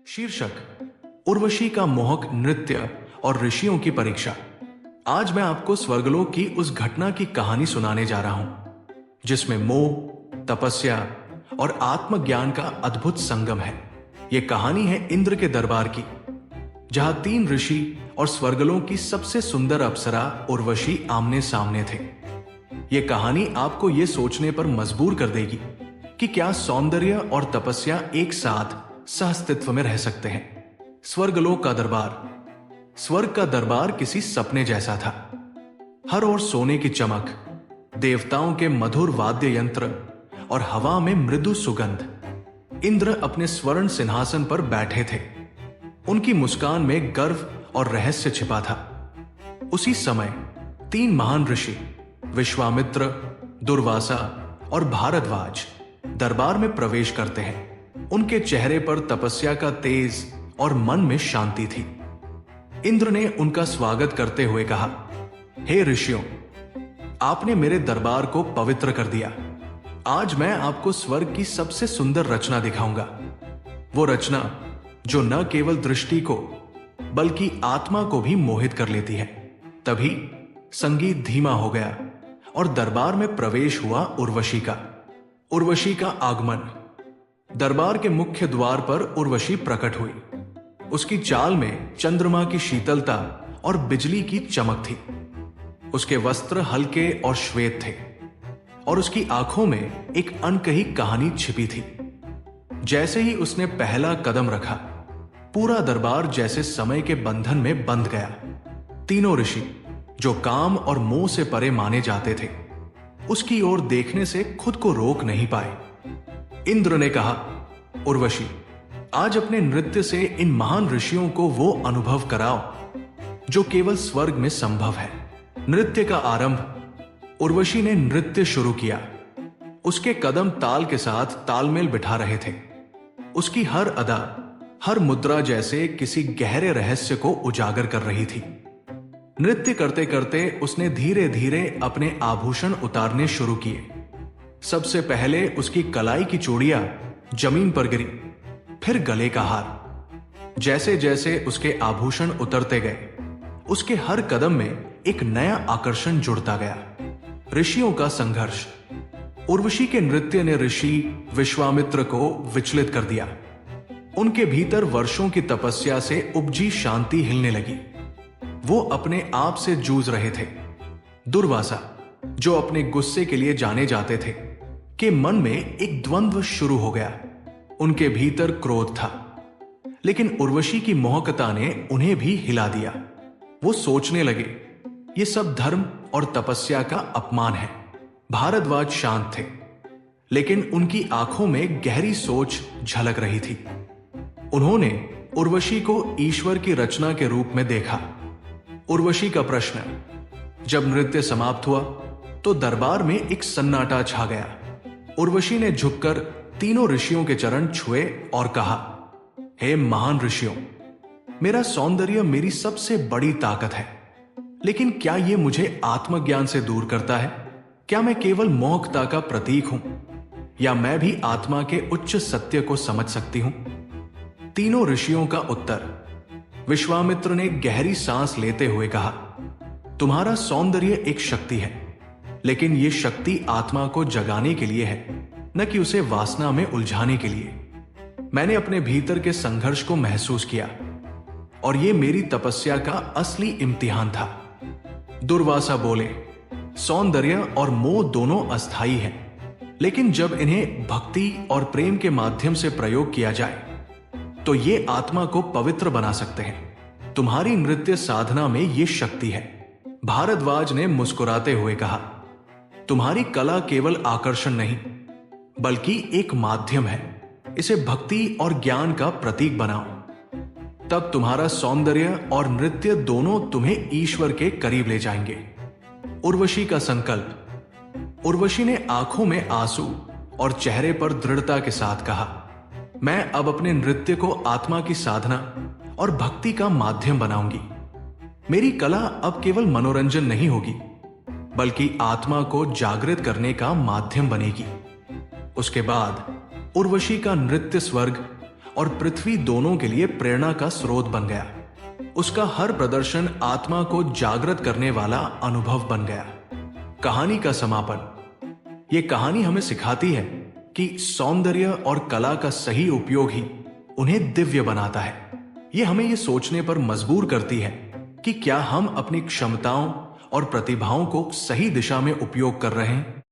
शीर्षक उर्वशी का मोहक नृत्य और ऋषियों की परीक्षा। आज मैं आपको स्वर्गलोक की उस घटना की कहानी सुनाने जा रहा हूं जिसमें मोह, तपस्या और आत्मज्ञान का अद्भुत संगम है। यह कहानी है इंद्र के दरबार की, जहां 3 ऋषि और स्वर्गलोक की सबसे सुंदर अप्सरा उर्वशी आमने सामने थे। यह कहानी आपको यह सोचने पर मजबूर कर देगी कि क्या सौंदर्य और तपस्या एक साथ सहअस्तित्व में रह सकते हैं। स्वर्गलोक का दरबार। स्वर्ग का दरबार किसी सपने जैसा था। हर ओर सोने की चमक, देवताओं के मधुर वाद्य यंत्र और हवा में मृदु सुगंध। इंद्र अपने स्वर्ण सिंहासन पर बैठे थे। उनकी मुस्कान में गर्व और रहस्य छिपा था। उसी समय 3 महान ऋषि विश्वामित्र, दुर्वासा और भारद्वाज दरबार में प्रवेश करते हैं। उनके चेहरे पर तपस्या का तेज और मन में शांति थी। इंद्र ने उनका स्वागत करते हुए कहा, हे ऋषियों, आपने मेरे दरबार को पवित्र कर दिया। आज मैं आपको स्वर्ग की सबसे सुंदर रचना दिखाऊंगा। वो रचना जो न केवल दृष्टि को बल्कि आत्मा को भी मोहित कर लेती है। तभी संगीत धीमा हो गया और दरबार में प्रवेश हुआ उर्वशी का आगमन। दरबार के मुख्य द्वार पर उर्वशी प्रकट हुई। उसकी चाल में चंद्रमा की शीतलता और बिजली की चमक थी। उसके वस्त्र हल्के और श्वेत थे और उसकी आंखों में एक अनकही कहानी छिपी थी। जैसे ही उसने पहला कदम रखा, पूरा दरबार जैसे समय के बंधन में बंध गया। तीनों ऋषि, जो काम और मोह से परे माने जाते थे, उसकी ओर देखने से खुद को रोक नहीं पाए। इंद्र ने कहा, उर्वशी, आज अपने नृत्य से इन महान ऋषियों को वो अनुभव कराओ जो केवल स्वर्ग में संभव है। नृत्य का आरंभ। उर्वशी ने नृत्य शुरू किया। उसके कदम ताल के साथ तालमेल बिठा रहे थे। उसकी हर अदा, हर मुद्रा जैसे किसी गहरे रहस्य को उजागर कर रही थी। नृत्य करते करते उसने धीरे धीरे अपने आभूषण उतारने शुरू किए। सबसे पहले उसकी कलाई की चूड़ियां जमीन पर गिरी, फिर गले का हार। जैसे जैसे उसके आभूषण उतरते गए, उसके हर कदम में एक नया आकर्षण जुड़ता गया। ऋषियों का संघर्ष। उर्वशी के नृत्य ने ऋषि विश्वामित्र को विचलित कर दिया। उनके भीतर वर्षों की तपस्या से उपजी शांति हिलने लगी। वो अपने आप से जूझ रहे थे। दुर्वासा, जो अपने गुस्से के लिए जाने जाते थे, के मन में एक द्वंद्व शुरू हो गया। उनके भीतर क्रोध था, लेकिन उर्वशी की मोहकता ने उन्हें भी हिला दिया। वो सोचने लगे, ये सब धर्म और तपस्या का अपमान है। भारद्वाज शांत थे, लेकिन उनकी आंखों में गहरी सोच झलक रही थी। उन्होंने उर्वशी को ईश्वर की रचना के रूप में देखा। उर्वशी का प्रश्न। जब नृत्य समाप्त हुआ तो दरबार में एक सन्नाटा छा गया। उर्वशी ने झुककर तीनों ऋषियों के चरण छुए और कहा, हे महान ऋषियों, मेरा सौंदर्य मेरी सबसे बड़ी ताकत है, लेकिन क्या यह मुझे आत्मज्ञान से दूर करता है? क्या मैं केवल मोहकता का प्रतीक हूं, या मैं भी आत्मा के उच्च सत्य को समझ सकती हूं? तीनों ऋषियों का उत्तर। विश्वामित्र ने गहरी सांस लेते हुए कहा, तुम्हारा सौंदर्य एक शक्ति है, लेकिन यह शक्ति आत्मा को जगाने के लिए है, न कि उसे वासना में उलझाने के लिए। मैंने अपने भीतर के संघर्ष को महसूस किया, और यह मेरी तपस्या का असली इम्तिहान था। दुर्वासा बोले, सौंदर्य और मोह दोनों अस्थायी हैं, लेकिन जब इन्हें भक्ति और प्रेम के माध्यम से प्रयोग किया जाए तो ये आत्मा को पवित्र बना सकते हैं। तुम्हारी नृत्य साधना में ये शक्ति है। भारद्वाज ने मुस्कुराते हुए कहा, तुम्हारी कला केवल आकर्षण नहीं, बल्कि एक माध्यम है। इसे भक्ति और ज्ञान का प्रतीक बनाओ, तब तुम्हारा सौंदर्य और नृत्य दोनों तुम्हें ईश्वर के करीब ले जाएंगे। उर्वशी का संकल्प। उर्वशी ने आंखों में आंसू और चेहरे पर दृढ़ता के साथ कहा, मैं अब अपने नृत्य को आत्मा की साधना और भक्ति का माध्यम बनाऊंगी। मेरी कला अब केवल मनोरंजन नहीं होगी, बल्कि आत्मा को जागृत करने का माध्यम बनेगी। उसके बाद उर्वशी का नृत्य स्वर्ग और पृथ्वी दोनों के लिए प्रेरणा का स्रोत बन गया। उसका हर प्रदर्शन आत्मा को जागृत करने वाला अनुभव बन गया। कहानी का समापन। यह कहानी हमें सिखाती है कि सौंदर्य और कला का सही उपयोग ही उन्हें दिव्य बनाता है। यह हमें यह सोचने पर मजबूर करती है कि क्या हम अपनी क्षमताओं और प्रतिभाओं को सही दिशा में उपयोग कर रहे हैं।